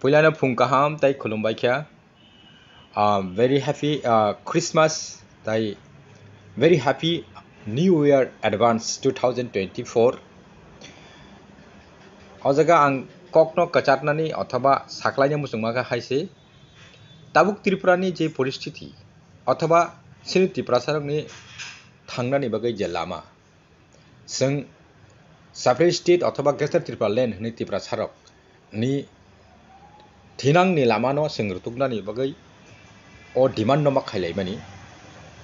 Puilana Punkaham tai Kolumbaikia. Very happy Christmas tai very happy New Year advance 2024. Ojaga ang kokno kacharnani অথবা সাকলাইনি মুসুংমাga haise tabuk Tripurani je পরিস্থিতি অথবা sini Tripurasarokni thangnani bagai je lama जों separate state অথবা Greater Tripura land ni Tripurasarok ni thinangni lamano जों rutuknani bagai o demand no makhailai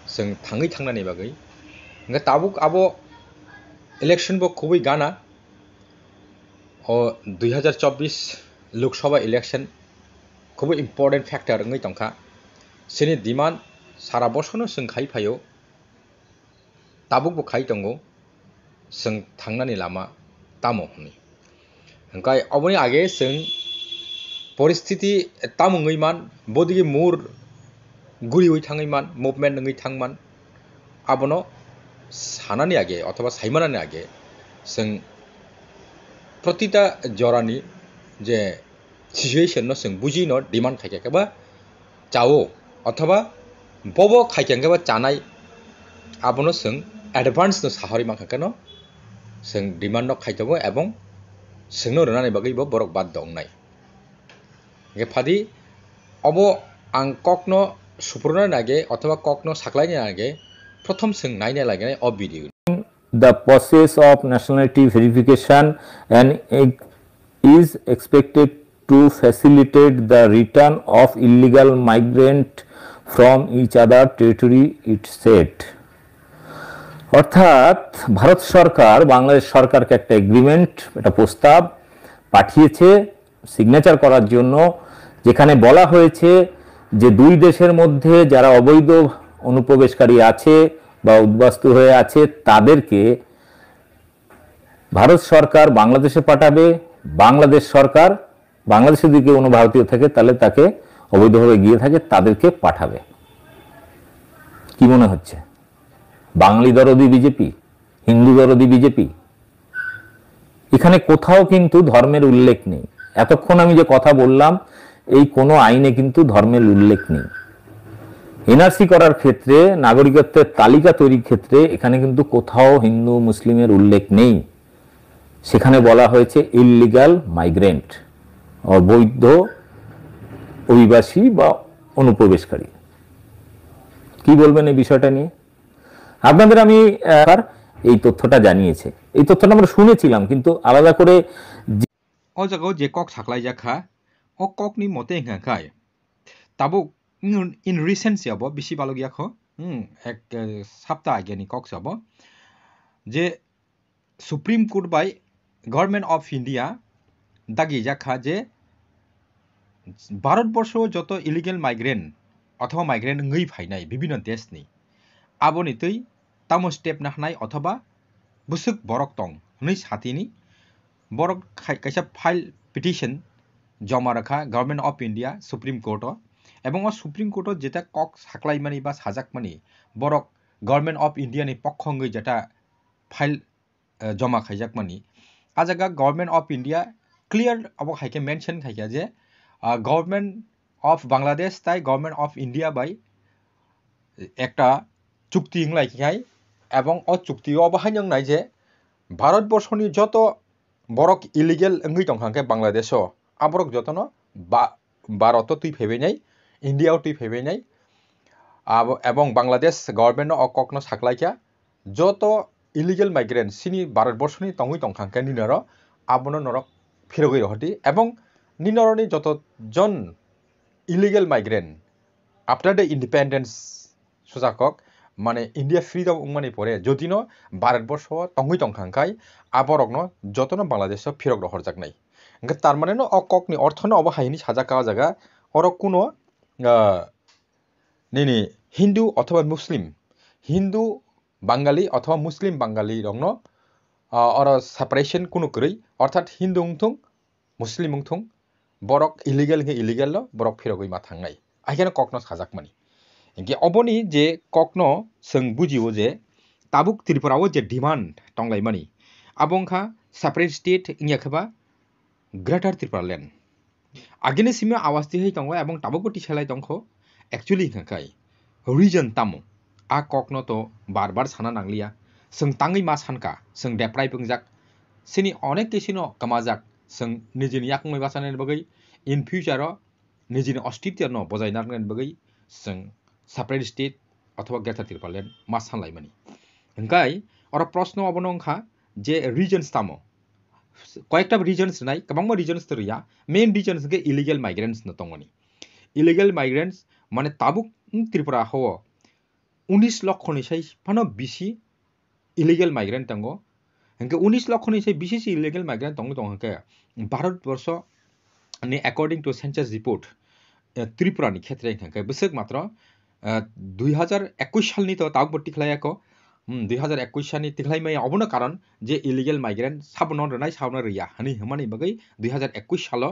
जों थाङै थांनानै बागै nga tabuk abo election bo খুবই গানা o 2024 লোকসভা election খুবই important factor ngai tongkha sini demand sara bosono जों khai phayo tabuk bo khai tongo जों थांनानै lama tamo hni hingkai oboni age जों परिस्थिति tamungoi man bodigi mur gurioi thangai man movement ngai thangman abono sanani age অথবা সাইমানানি আগে जों প্রতিটা জরানি যে সিচুয়েশন no जों বুজিনো ডিমান্ড খাইকেবা চাও অথবা বব খাইকেবা চানাই abono जों অ্যাডভান্স no সাহরি মাখাকেনো जों ডিমান্ড no খাইতবো এবং जोंनो রনানি বাগैबो বরক বাদ দংনাই गे फादि अबो आं ककनो सुपुरनो नागे अथवा ककनो साख्लायनो नागे प्रथम जों नायनो लागिनाय अ video The process of nationality verification and it is expected to facilitate the return of illegal migrant from each other territory, it said. অর্থাৎ ভারত সরকার বাংলাদেশ সরকারকে একটা এগ্রিমেন্ট একটা প্রস্তাব পাঠিয়েছে সিগনেচার করার জন্য যেখানে বলা হয়েছে যে দুই দেশের মধ্যে যারা অবৈধ অনুপ্রবেশকারী আছে বা উদ্বাস্তু হয়ে আছে তাদেরকে ভারত সরকার বাংলাদেশে পাঠাবে বাংলাদেশ সরকার বাংলাদেশে যদি কোনো ভারতীয় থাকে তাহলে তাকে অবৈধভাবে গিয়ে থাকে তাদেরকে পাঠাবে কি মনে হচ্ছে বাঙালি দরদি বিজেপি হিন্দু দরদি বিজেপি এখানে কোথাও কিন্তু ধর্মের উল্লেখ নেই এতক্ষণ আমি যে কথা বললাম এই কোনো আইনে কিন্তু ধর্মের উল্লেখ নেই এনআরসি করার ক্ষেত্রে নাগরিকত্বের তালিকা তৈরির ক্ষেত্রে এখানে কিন্তু কোথাও হিন্দু মুসলিমের উল্লেখ নেই সেখানে বলা হয়েছে ইললিগাল মাইগ্রেন্ট অবৈধ অভিবাসী বা অনুপ্রবেশকারী কি বলবেন এই বিষয়টা নিয়ে আপনাদের আমি এই তথ্যটা জানিয়েছে এই তথ্যটা আমরা শুনেছিলাম কিন্তু আলাদা করে o jago je kok saklai jakha o kok ni mote hingkai tabuk in recent jabo bisi balogya kho ek sapta age ni kok jabo je supreme court by government of india dagi jakha je Bharatvarsha যত illegal migrant অথবা migrant ngei phainai bibino deshni aboni tei tamo step nahnai অথবা busuk borok tong nei satini borok kaisa file petition জমা রাখা government of India supreme court এবং supreme court যেটা cock সাকলাইমানি বা সাজাকমানি বরক government of India नि পক্ষঙ্গই যেটা ফাইল জমা খাইজাকমানি আজাগা government of India clear of খাইকে মেনশন খাইকা যে গভর্নমেন্ট অফ বাংলাদেশ তাই গভর্নমেন্ট অফ ইন্ডিয়া বাই একটা চুক্তি ইংলাইখাই এবং অ চুক্তি অবহাইনাই যে ভারতবর্ষনি যত বরক ইলিগেল ngei tongkhangke বাংলাদেশো আবরক যতনো ভারত তুই ফেবেনাই ইন্ডিয়াও তুই ফেবেনাই এবং বাংলাদেশ গভর্নমেন্ট অককনো সাকলাইকা যত ইলিগেল মাইগ্রেন্ট সিনি ভারতবর্ষনি তঙ্গই তংখাংকে নিনর আবনো নরক ফিরগই রহতি এবং নিনরনি যত জন illegal migrant after the independence সুজাকক মানে ইন্ডিয়া ফ্রিডম উংমানি পরে যদিনো ভারতবর্ষ তঙ্গই তংখাংকাই আবরকনো যতনো বাংলাদেশ ফিরক রহর জাকনাই তার মানে অককনি অর্থনো অবহাইনি সাজাকা জায়গা অর কোনো নিনি হিন্দু অথবা মুসলিম হিন্দু বাঙালি অথবা মুসলিম বাঙালি রংনো অর সেপারেশন কোনো করেই অর্থাৎ হিন্দু উংথুং মুসলিম উংথুং বরক ইলিগেল ইলিগেল বরক ফিরগই মা থাংনাই আইখানে ককনো সাজাকমানি ইনকে অবনি যে ককনো जों বুজিও যে তাবুক ত্রিপুরাও যে ডিমান্ড টংলাইমানি আবংখা সেপারেট স্টেট ইংয়াখবা greater Tripura land agene simi awas ti hei tongo ebong tabuk ti selai tongkho actually hingkai reason tamo a kokno to barbar sana nanglia seng tangi ma sanka seng deprai pengjak sini onek kisino kamajak seng nijini yakmoi basane bagai in future nijini अस्तित्व no bojai nargen bagai seng separate state অথবা গেথা tirpalen ma sanlai mani hingkai ora proshno obonongkha je regions tamo কয়েকটা reasons নাই কবাংমা reasons তো Riya main reasons গে illegal migrants ন তংমনি illegal migrants মানে তাবুক ত্রিপুরা হও 19 লক্ষ नि সাই ফানো বিসি ইলিগাল মাইগ্রেন্ট তঙ্গ হংকে 19 লক্ষ नि সাই বিসি ইলিগাল মাইগ্রেন্ট তঙ্গ তং হংকে ভারতবর্ষ नि অ্যাকর্ডিং টু সেন্সাস রিপোর্ট ত্রিপুরানি ক্ষেত্রে হংকে বসক মাত্র 2021 সালনি তো তাবুক বর্তি খলায়াকো 2021 सालनि तिख्लाइमाय अबनो कारण जे इलिगेल माइग्रेंट साबनो रनाय साबनो रिया हनि हमानि बगै 2021 साल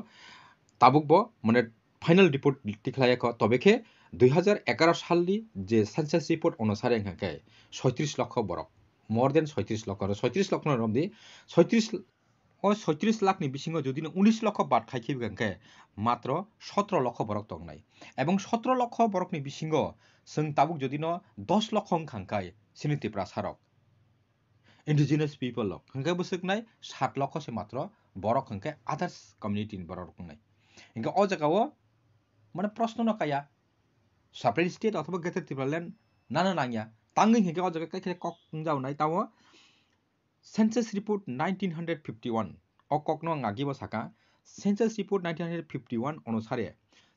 ताबुकबो माने फाइनल रिपोर्ट तिख्लायाखो तबेखे 2011 सालनि जे सेंसस रिपोर्ट अनुसारे हंके 36 लाख बरक मोर देन 36 लाख आरो 36 लाख नरमदि 36 लाखनि बिसिङाव जुदि 19 लाख बात खाइखि हंके मात्र 17 लाख बरक तंगनाय एबं 17 लाख बरकनि बिसिङाव जों ताबुक जुदि 10 लाख हंखांखाय सिनिति प्रासारक इंडिजिनस पीपल लक हंके बसकनाय 7 लाख से मात्र बरक हंके अदर्स कम्युनिटी बरक हंनाय हंके अ जगाव माने प्रश्न न काया सेपरेट स्टेट अथवा गेथर टिप्रालेन नाना नांगिया तांगै हंके अ जगा काइखे कक जावनाय ताव सेंसस रिपोर्ट 1951 अ ककनो आगिबो साका सेंसस रिपोर्ट 1951 अनुसारे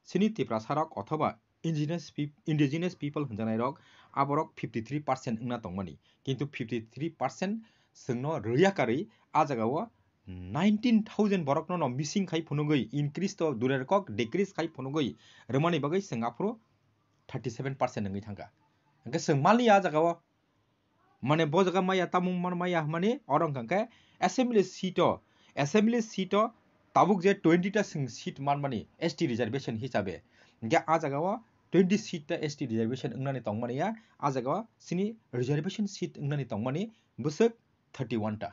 सिनिति प्रासारक अथवा इंडिजिनस पीपल हंजानाय रक आबरक 53% इंना तंगमानि किंतु 53% जोंनो रैयाकारै आ जगाव 19,000 बरक न मिसिं खाइ फनुगै इंक्रीज तो दुरेरकक डिक्रीज खाइ फनुगै रमानि बगै सिंगापुर 37% नंगै थांगा हंके जों मालि आ जगाव माने ब जगा माया तामुं मन माया माने अरं हंके असेंबली सीट ताबुक जे 20 टा सीट मान माने एसटी रिजर्वेशन हिसाबे हंके आ जगाव 20 सीट एसटी रिजर्वेशन इंगनानि तंगमानिया आ जगाव सिनि रिजर्वेशन सीट इंगनानि तंगमानि बसक 31 टा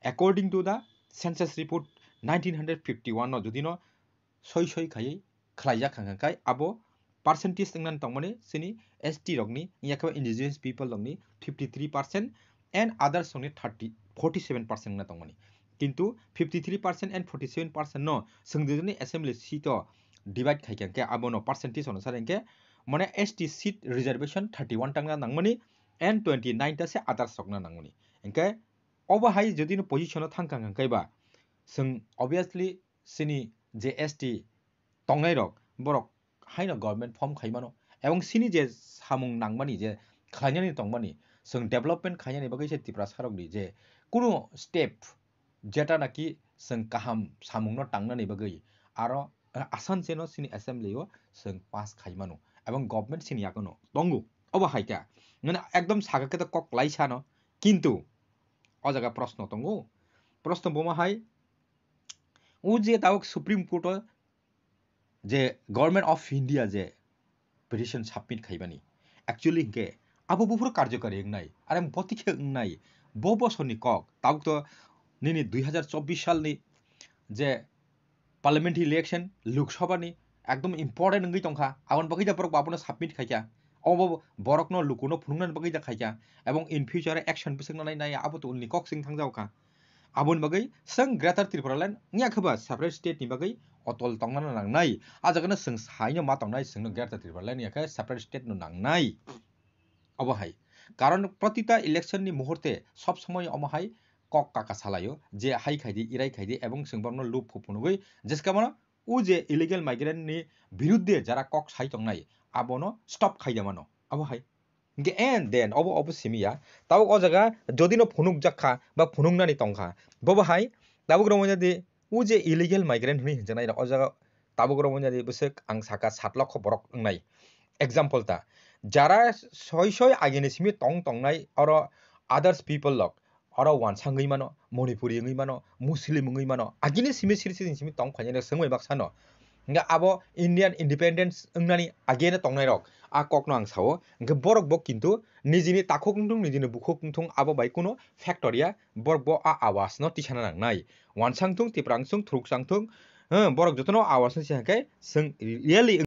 according to the census report 1951 न जुदिनो सय खायै खलाइजा खांखाय आबो परसेंटेज इंगनानि तंगमानि सिनि एसटी रगनि याखौ इंडिजिनस पीपल रगनि 53% एंड अदर्स रगनि 47% ना तंगमानि किंतु 53% एंड 47% न संदिनि असेंबली सीट डिवाइड खाइके आबोनो परसेंटेज अनुसार के माने एसटी सीट रिजर्वेशन 31 टांगना नांगमनि एंड 29 टा से अदर्स सकना नांगमनि इनके अबहाय जदिनो पोजीशन थांखां हंकायबा जों ऑब्वियसली सिनि जे एसटी तंगनाय रक बरक हाइनो गवर्नमेंट फॉर्म खाइमानो एवं सिनि जे सामुं नांगमानि जे खाइनानि तंगमानि जों डेवलपमेंट खाइनानि बगै से तिप्रा सारकनि जे कुनु स्टेप जेटा नाकि जों काहाम सामुंनो टांगनानि बगै आरो आसान सेनो सिनि असेंबलीओ जों पास खाइमानो एवं गवर्नमेंट सिनि याकोनो तंगु अबहायका माने एकदम सागाके त कक लाइसानो किंतु अ जगा प्रश्न तंगु प्रश्न बोमाहाय उ जे दावक सुप्रीम कोर्ट जे गवर्नमेंट ऑफ इंडिया जे पिटिशन सबमिट खाइबानि एक्चुअली के आबो बुफुर कार्यकारी हंनाय आरो बतिखे हंनाय बो बसरनि कक दावक तो निनि 2024 सालनि जे पार्लियामेंट्री इलेक्शन लोकसभानि एकदम इम्पोर्टेंट नंगै तंखा आवन बगै दा बरक बाबनो सबमिट खाइया अब बरक न लुकुनो फुनुंगनान बगै दा खाइया एवं इन फ्यूचर एक्शन बिसंनानै नाय आबो तो उननि कक सिं थांजावखा आबुन बगै सं ग्रेटर त्रिपुरालेन निया खबा सेपरेट स्टेट नि बगै अतल तंगना नांनाय आ जगनो सं साइनो मा तंगनाय संनो ग्रेटर त्रिपुरालेन याखा सेपरेट स्टेट न नांनाय अबहाय कारण प्रतिटा इलेक्शन नि मुहूर्ते सब समय अमहाय कक काका सालायो जे हाई खाइदि इराय खाइदि एवं संबारनो लुप फुनुगै जेसका मानो उ जे इलीगल माइग्रेंट नि विरुद्धे जरा कक साइ तंगनाय आबनो स्टप खाइदा मानो अबहाय के एंड देन अब सिमिया ताव अ जगा जदिनो फुनुक जखा बा फुनुंगनानि तंखा बबहाय ताबुक रमजादि उ जे इलीगल माइग्रेंट नि जनाय अ जगा ताबुक रमजादि बसक आं साका 7 लाख बरक नाय एग्जांपल ता जरा सय आगेनिसिमि तंगनाय और अदर्स पीपल लक और वानसांगै मानो मणिपुरी ngै मानो मुस्लिम ngै मानो आगिनि सिमि सिमि तंग खायने संगै बाक्सानो nga abo Indian independence अंगनानि आगेने तंगनाय रक आ ककनो आं सावो nga borok bo kintu nijini takokungtung nijini bukhokungtung abo bai kuno factoria borok bo a awas no tisana nangnai wansangtung tiprangsung thruksangtung borok jotono awas ni sihakai sing really